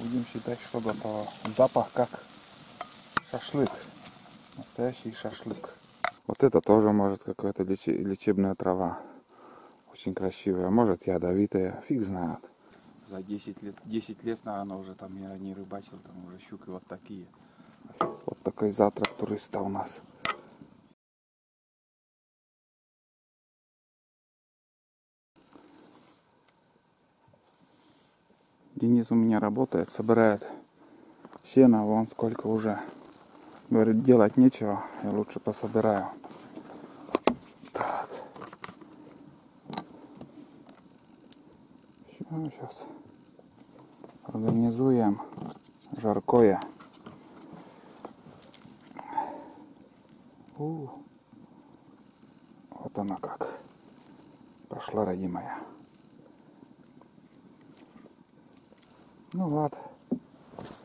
Будем считать, что готово. Запах как шашлык. Настоящий шашлык. Вот это тоже может какая-то лечебная трава. Очень красивая. Может ядовитая. Фиг знает. За 10 лет, наверное, уже там я не рыбачил. Там уже щуки вот такие. Вот такой завтрак туриста у нас. Денис у меня работает, собирает сено, вон сколько уже. Говорит, делать нечего, я лучше пособираю. Так. Все, сейчас организуем жаркое. Вот она как. Пошла, родимая. Ну вот.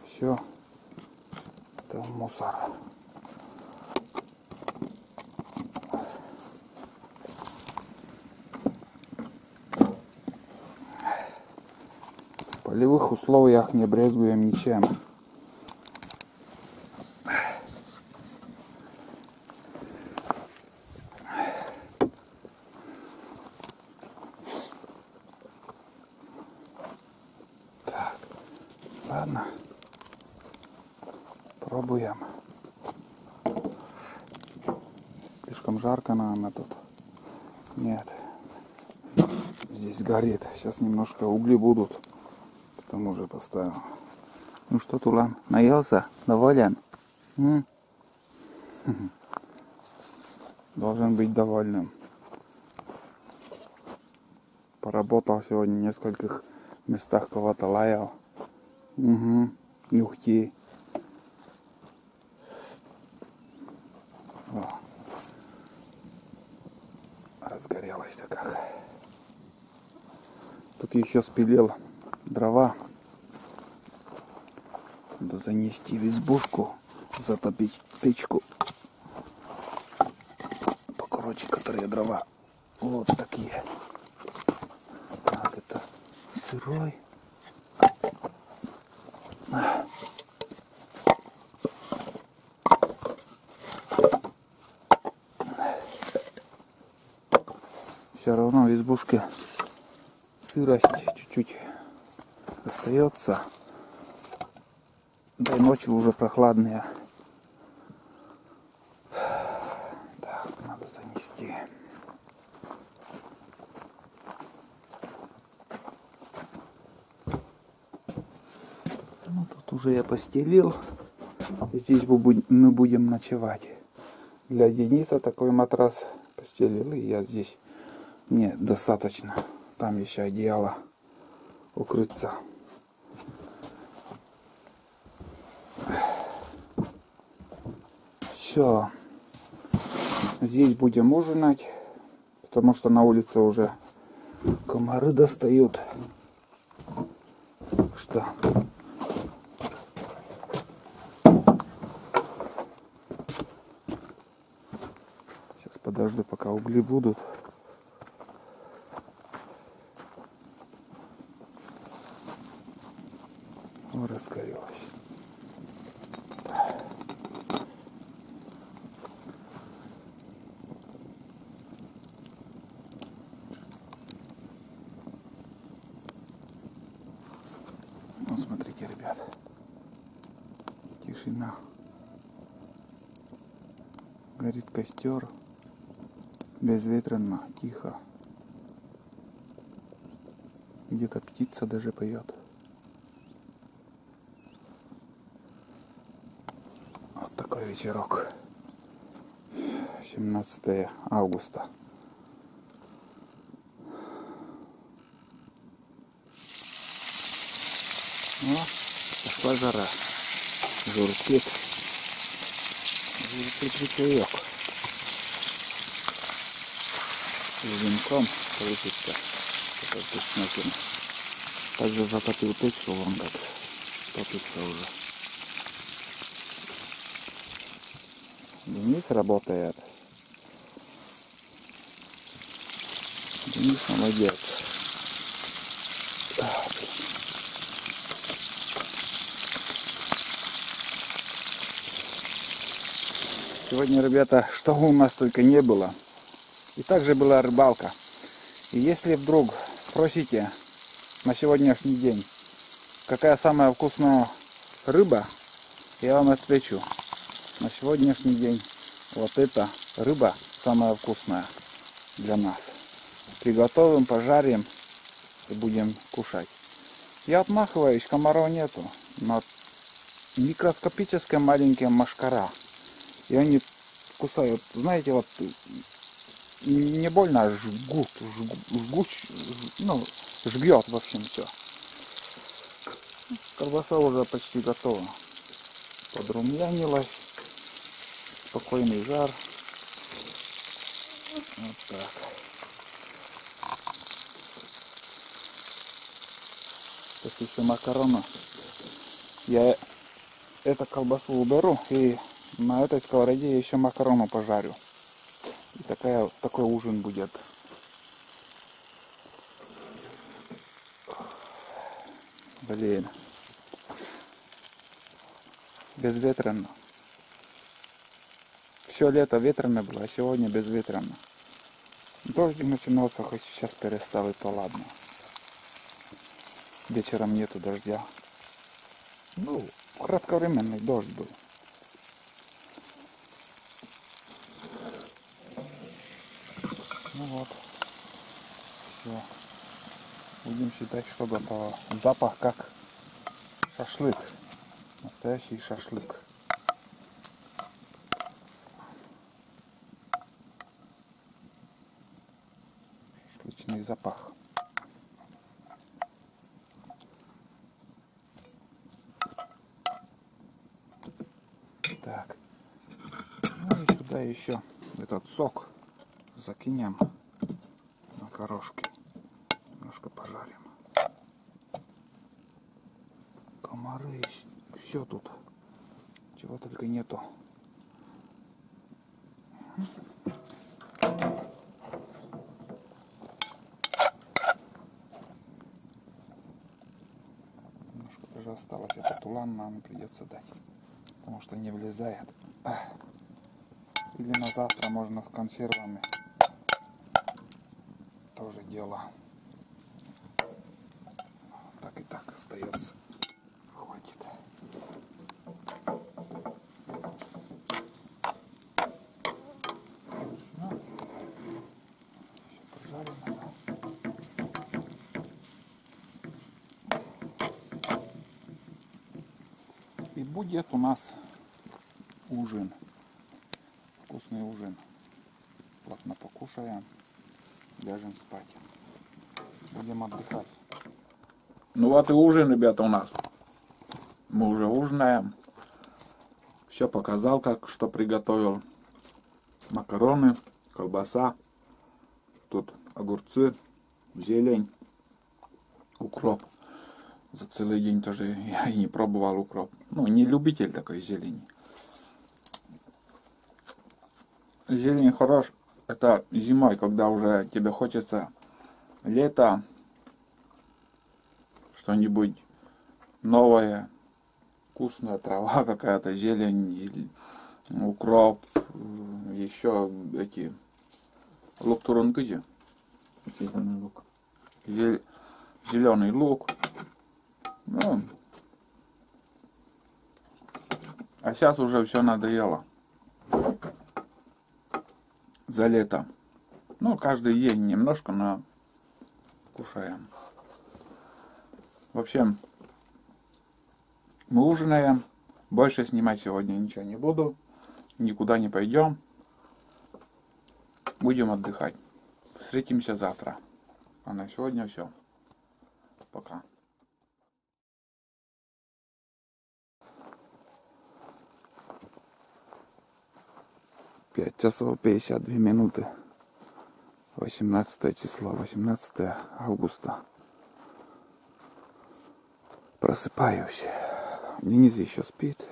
Все. Там мусор. В полевых условиях не брезгуем ничем. Так, ладно. Пробуем. Слишком жарко, наверное, тут. Нет. Здесь горит. Сейчас немножко угли будут. Потом уже поставим. Ну что, Тулан, наелся? Доволен? Должен быть довольным. Поработал сегодня в нескольких местах, кого-то лаял. Нюхти. Разгорелась-то как. Тут еще спилил дрова. Надо занести в избушку, затопить печку. Покороче, которые дрова. Вот такие. Так, это сырой. Все равно в избушке сырость чуть-чуть остается. Да и ночи уже прохладные. Так, надо занести. Ну, тут уже я постелил. Здесь мы будем ночевать. Для Дениса такой матрас постелил, и я здесь. Нет, достаточно. Там еще одеяло укрыться. Все. Здесь будем ужинать, потому что на улице уже комары достают. Что? Сейчас подожду, пока угли будут. Разгорелась. Ну, смотрите, ребят. Тишина. Горит костер. Безветренно, тихо. Где-то птица даже поет. Вот такой вечерок. 17 августа. О, пошла жара. Журчит. Журчит ручеек. С венком получится. Это вкуснятина. Также затопил печку, вон как топится уже. Денис работает. Денис молодец. Так. Сегодня, ребята, что у нас только не было. И также была рыбалка. И если вдруг спросите на сегодняшний день, какая самая вкусная рыба, я вам отвечу. На сегодняшний день вот эта рыба самая вкусная для нас. Приготовим, пожарим и будем кушать. Я отмахиваюсь, комаров нету. Но микроскопические маленькие мошкара. И они кусают, знаете, вот не больно, а жгут, жгет, в общем, все. Колбаса уже почти готова. Подрумянилась. Спокойный жар. Вот так. Сейчас еще макароны. Я эту колбасу уберу и на этой сковороде я еще макароны пожарю. И такой ужин будет. Блин. Безветренно. Все лето ветрено было, а сегодня безветренно. Дождик начинался, хоть сейчас перестал, и то ладно. Вечером нету дождя. Ну, кратковременный дождь был. Ну вот. Все. Будем считать, что готово. Запах как шашлык. Настоящий шашлык. Шашлычный запах. Так. Ну и сюда еще этот сок закинем на корошки. Немножко пожарим. Комары, все тут. Чего только нету. Немножко даже осталось. Это тулан нам придется дать. Потому что не влезает. Или на завтра можно с консервами. Тоже дело. Так и так остается. Хватит. Ну, еще пожарим это. И будет у нас ужин. Вкусный ужин. Плотно покушаем. Ляжем спать. Будем отдыхать. Ну вот и ужин, ребята, у нас. Мы уже ужинаем. Все показал, как что приготовил. Макароны, колбаса. Тут огурцы, зелень, укроп. За целый день тоже я и не пробовал укроп. Ну, не любитель такой зелени. Зелень хорош. Это зимой, когда уже тебе хочется лето, что-нибудь новое, вкусная трава какая-то, зелень, или укроп, еще эти лук-турункызи, зеленый лук. Ну, а сейчас уже все надоело. За лето. Ну, каждый день немножко, но кушаем. В общем, мы ужинаем. Больше снимать сегодня ничего не буду. Никуда не пойдем. Будем отдыхать. Встретимся завтра. А на сегодня все. Пока. 5 часов 52 минуты. 18 число, 18 августа. Просыпаюсь. Денис еще спит.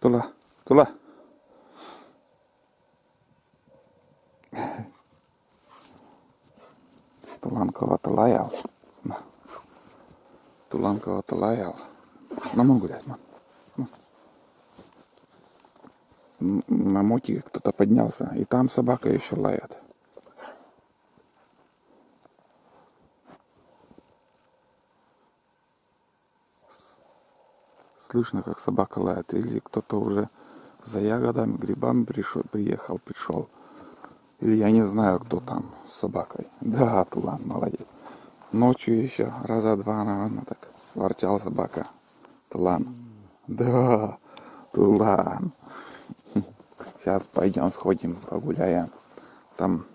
Тула, Тула. Tulanko lajalla. Tulanko lajalla. Ну, могу гулять, мам. На мотике кто-то поднялся, и там собака еще лает. Слышно, как собака лает, или кто-то уже за ягодами, грибами пришел. Или я не знаю, кто там с собакой. Да, Тулан, молодец. Ночью еще раза два, наверное, так ворчал собака. Тулан. Да, Тулан. Сейчас пойдем сходим, погуляем. Там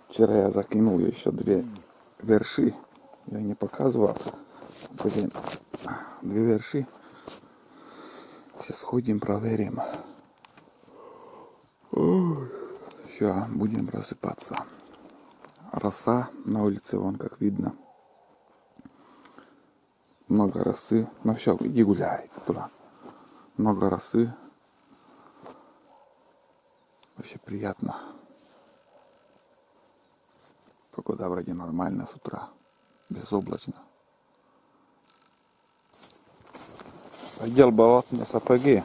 вчера я закинул еще 2 верши. Я не показывал. Блин, 2 верши. Сейчас сходим, проверим. Все, будем просыпаться. Роса на улице, вон как видно. Много росы. Ну все, иди гуляй туда. Много росы. Вообще приятно. Погода вроде нормальная с утра. Безоблачно. Одел болотные сапоги.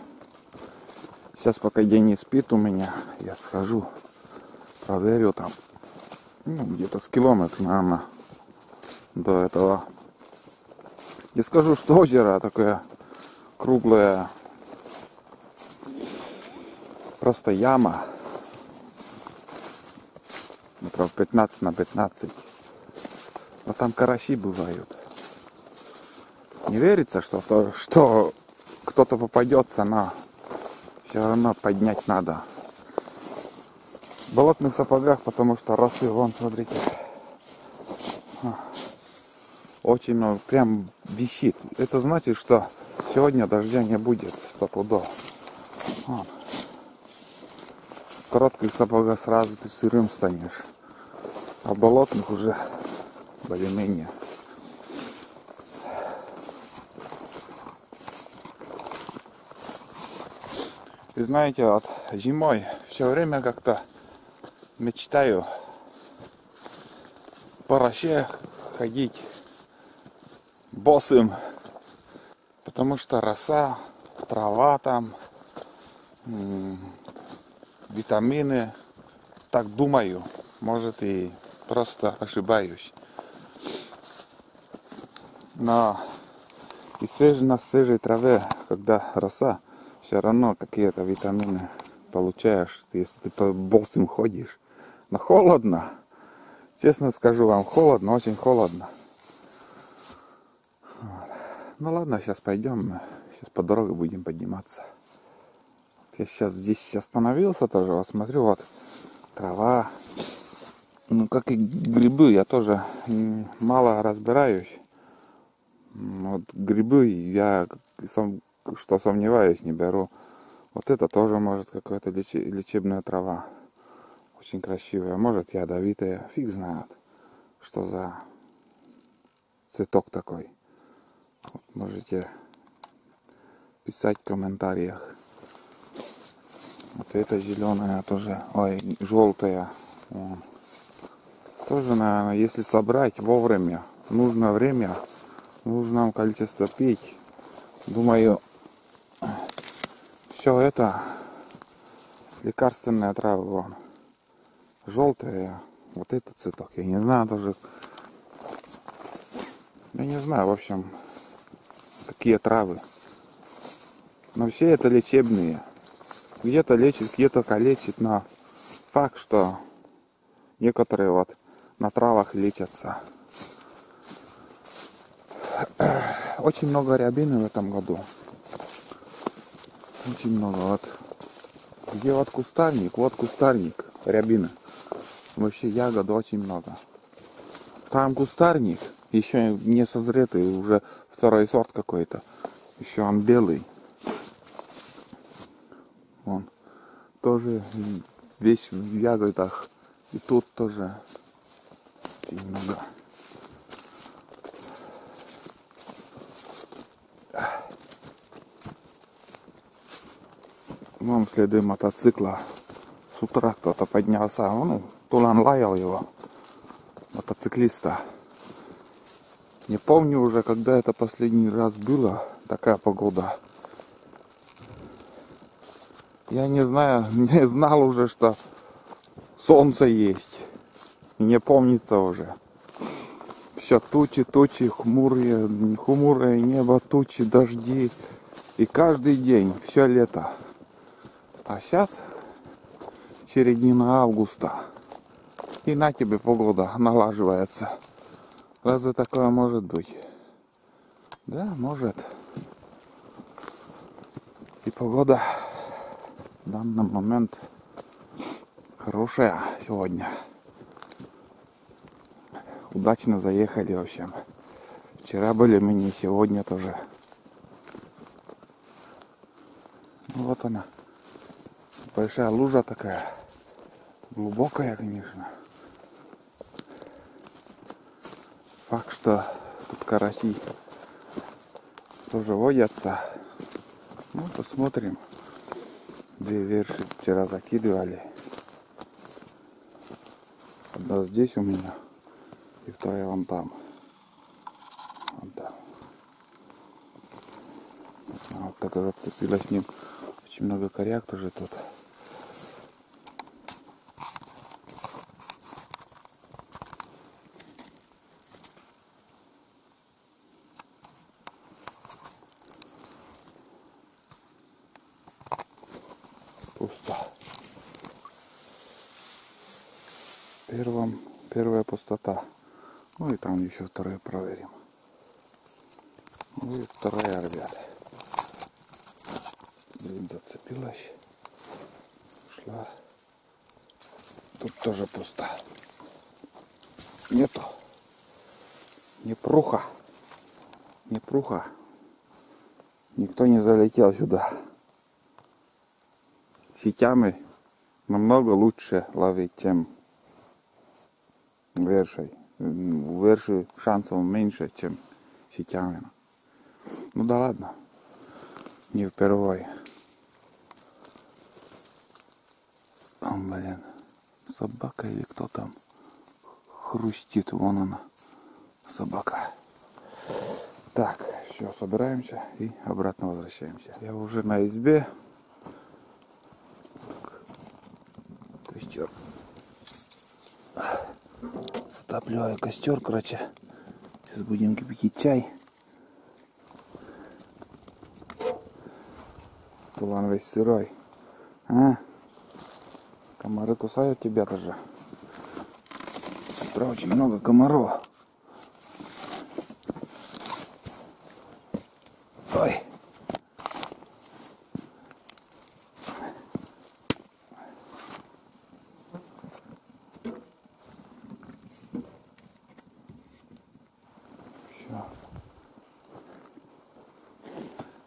Сейчас пока день не спит у меня, я схожу, проверю там. Ну, где-то с километра, наверное, до этого. И скажу, что озеро такое круглое. Просто яма. Метров 15 на 15. Но там караси бывают. Не верится, что кто-то попадется, но все равно поднять надо. В болотных сапогах, потому что росы, вон, смотрите. Очень много, прям висит. Это значит, что сегодня дождя не будет, 100%. Вон. В коротких сапогах сразу ты сырым станешь. А в болотных уже более-менее. И знаете, вот зимой все время как-то мечтаю по росе ходить босым, потому что роса, трава там, витамины, так думаю, может и просто ошибаюсь. Но и на свежей траве, когда роса, все равно какие-то витамины получаешь, если ты по босым ходишь. Но холодно. Честно скажу вам, холодно, очень холодно. Ну ладно, сейчас пойдем. Сейчас по дороге будем подниматься. Я сейчас здесь остановился тоже. Вот смотрю, вот трава. Ну, как и грибы, я тоже мало разбираюсь. Вот грибы я что сомневаюсь, не беру. Вот это тоже может какая-то лечебная трава. Очень красивая. Может ядовитая. Фиг знает, что за цветок такой. Вот можете писать в комментариях. Вот это зеленая тоже. Ой, желтая. Тоже, наверное, если собрать вовремя, в нужное время, в нужном количестве пить, думаю, все это лекарственная трава, вон. Желтая, вот этот цветок, я не знаю даже, я не знаю, в общем, какие травы. Но все это лечебные. Где-то лечит, где-то калечит, но факт, что некоторые вот на травах лечатся. Очень много рябины в этом году. Очень много. Вот. Где вот кустарник рябины. Вообще ягод очень много. Там кустарник, еще не созретый, уже второй сорт какой-то. Еще он белый. Он тоже весь в ягодах. И тут тоже очень много. Вон следы мотоцикла. С утра кто-то поднялся. Ну, Тулан лаял его. Мотоциклиста. Не помню уже, когда это последний раз было, такая погода. Я не знаю, не знал уже, что солнце есть. Не помнится уже. Все тучи, тучи, хмурое небо, тучи, дожди. И каждый день, все лето. А сейчас середина августа. И на тебе погода налаживается. Разве такое может быть? Да, может. И погода в данный момент хорошая сегодня. Удачно заехали, в общем. Вчера были мы, не сегодня тоже. Ну, вот она. Большая лужа такая. Глубокая, конечно. Факт, что тут караси тоже водятся. Ну, посмотрим. 2 верши вчера закидывали. Одна здесь у меня. И вторая вон там. Вон там. Вот такая вот цепилась с ним. Очень много коряк тоже тут. Пусто. Первая пустота. Ну и там еще вторую проверим. Ну и вторая, ребят. Блин, зацепилась. Шла. Тут тоже пусто. Нету. Непруха. Непруха. Никто не залетел сюда. Сетями намного лучше ловить, чем вершей. У верши шансов меньше, чем сетями. Ну да ладно. Не впервой. О, блин. Собака или кто там хрустит. Вон она. Собака. Так, все, собираемся и обратно возвращаемся. Я уже на избе. Костер. Затапливаю костер, короче. Сейчас будем кипятить чай. Тулан весь сырой. А? Комары кусают тебя тоже. С утра очень много комаров. Ой. Все.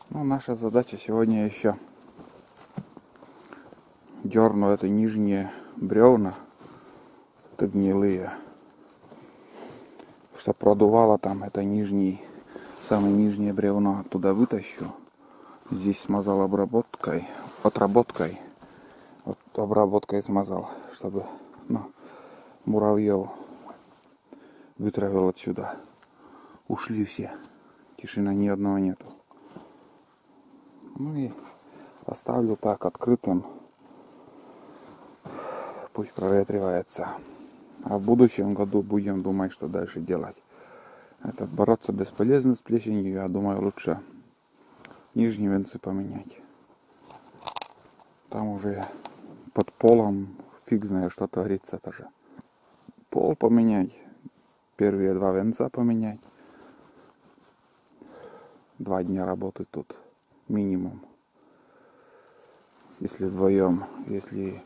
Ну, наша задача сегодня еще дерну это нижние бревна, это гнилые, что продувало там, это самое нижнее бревно оттуда вытащу. Здесь смазал отработкой смазал, чтобы муравьев вытравил отсюда. Ушли все, тишина, ни одного нету. Ну и оставлю так открытым. Пусть проветривается. А в будущем году будем думать, что дальше делать. Бороться бесполезно с плесенью. Я думаю, лучше нижние венцы поменять. Там уже под полом фиг знает, что творится тоже. Пол поменять. Первые 2 венца поменять. 2 дня работы тут минимум. Если вдвоем. Если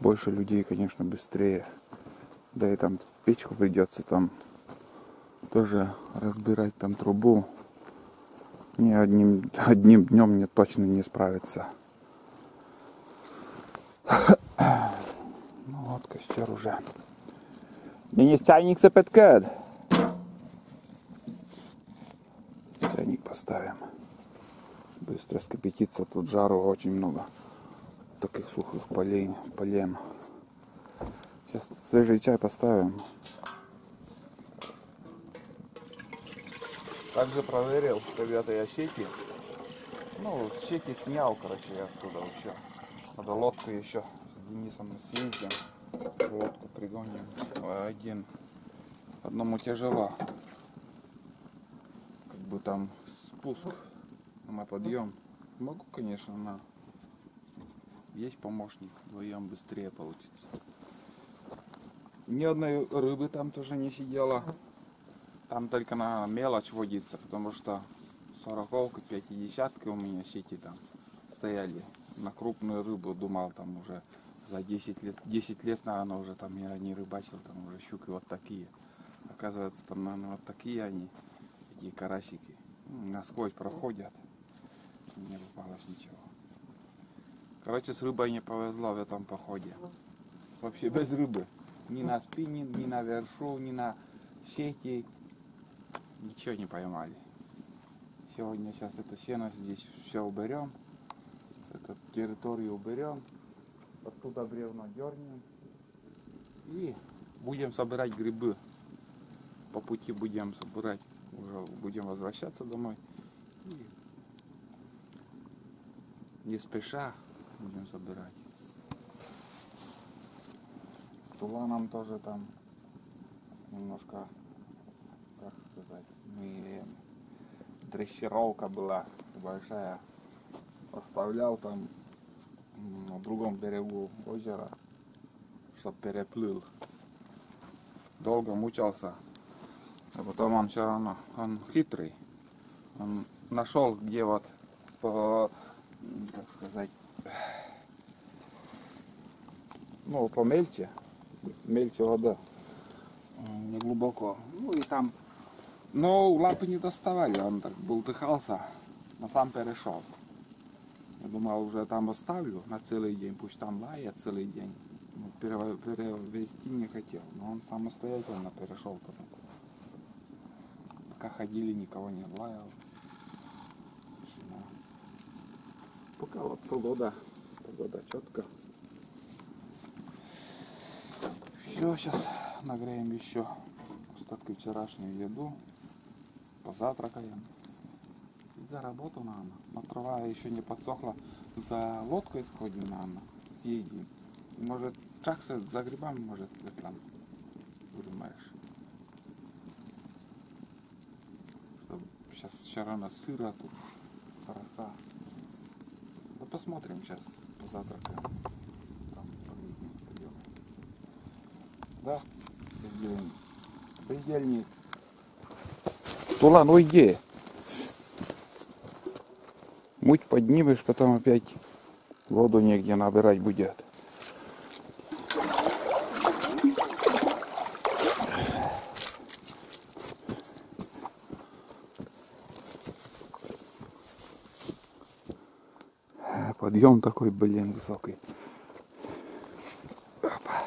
больше людей, конечно, быстрее. Да и там печку придется там тоже разбирать, там трубу. Ни одним днем мне точно не справиться. Ну вот, костер уже. Денис, чайник запеткает. Чайник поставим. Быстро скипятится, тут жару очень много. Таких сухих полен. Сейчас свежий чай поставим. Также проверил, ребята, я сети. Ну, сети снял, короче, я оттуда вообще. Надо лодку еще с Денисом съездим. Лодку пригоним. Одному тяжело. Как бы там спуск на подъем. Могу, конечно, на. Есть помощник, вдвоем быстрее получится. Ни одной рыбы там тоже не сидела. Там только на мелочь водится, потому что 40-ка, 50-ка у меня сети там стояли. На крупную рыбу думал там уже за 10 лет. 10 лет, наверное, уже там я не рыбачил, там уже щуки вот такие. Оказывается, там, наверное, вот такие они, такие карасики. Насквозь проходят. Не попалось ничего. Короче, с рыбой не повезло в этом походе. Вообще без рыбы. Ни на спиннинг, ни на вершу, ни на сети. Ничего не поймали. Сегодня сейчас это сено здесь все уберем. Эту территорию уберем. Оттуда бревна дернем. И будем собирать грибы. По пути будем собирать. Уже будем возвращаться домой. И не спеша будем собирать. С туланом тоже там немножко, как сказать, дрессировка была большая. Оставлял там на другом берегу озера, чтоб переплыл. Долго мучался. А потом он все равно, он хитрый. Он нашел, где вот по, как сказать, ну, помельче, мельче вода, не глубоко. Ну и там, но лапы не доставали, он так бултыхался, но сам перешел. Я думал, уже там оставлю на целый день, пусть там лает целый день. Перевести не хотел, но он самостоятельно перешел потом. Пока ходили, никого не лаял. Пока вот погода четко. Все, сейчас нагреем еще остатки вчерашнюю еду, позавтракаем. И за работу, наверное. Но трава еще не подсохла. За лодкой сходим, наверное, съездим. Может, чакса за грибами, может, там думаешь. Сейчас все равно сыро тут, хороша. Да посмотрим сейчас, позавтракаем. Там пойдем. Да, бездельник. Тулан, уйди. Муть поднимешь, потом опять воду негде набирать будет. Подъем такой, блин, высокий. Опа.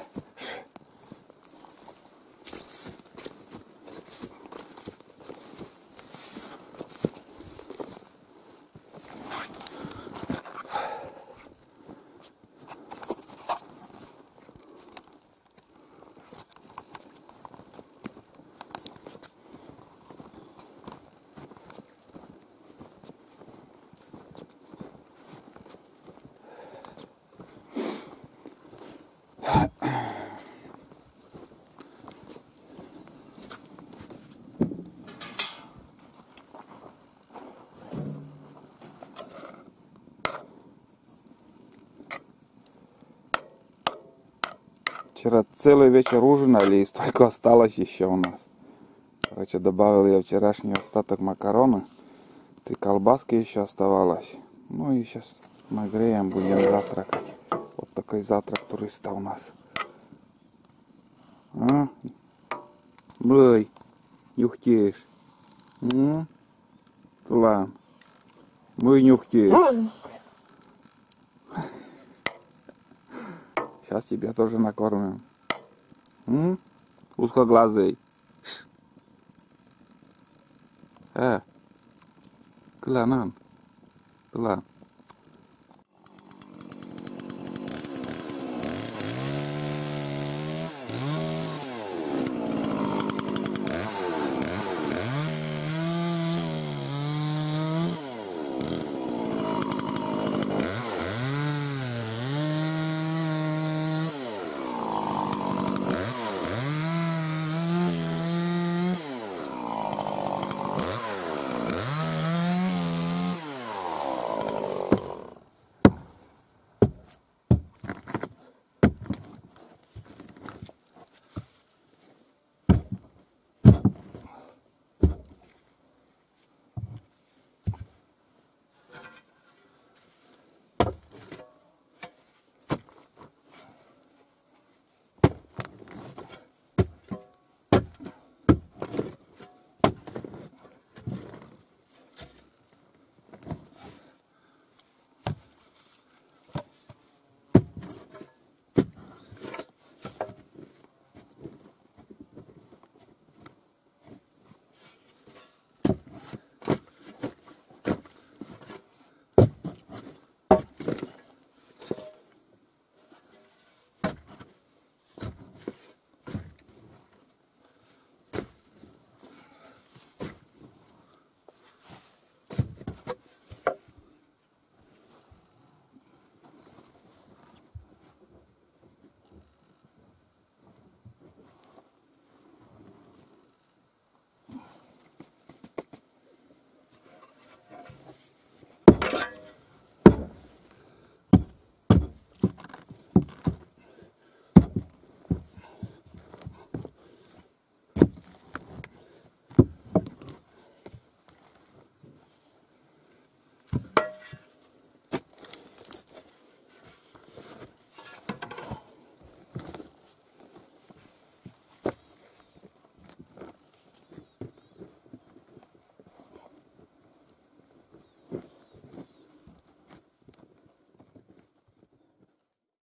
Вчера целый вечер ужинали и столько осталось еще у нас. Короче, добавил я вчерашний остаток макароны. 3 колбаски еще оставалось. Ну и сейчас нагреем, будем завтракать. Вот такой завтрак туриста у нас. А? Ой, нюхтеешь. Слан. Мы нюхтеешь. Сейчас тебя тоже накормим. Узкоглазый. Кланан. Клан.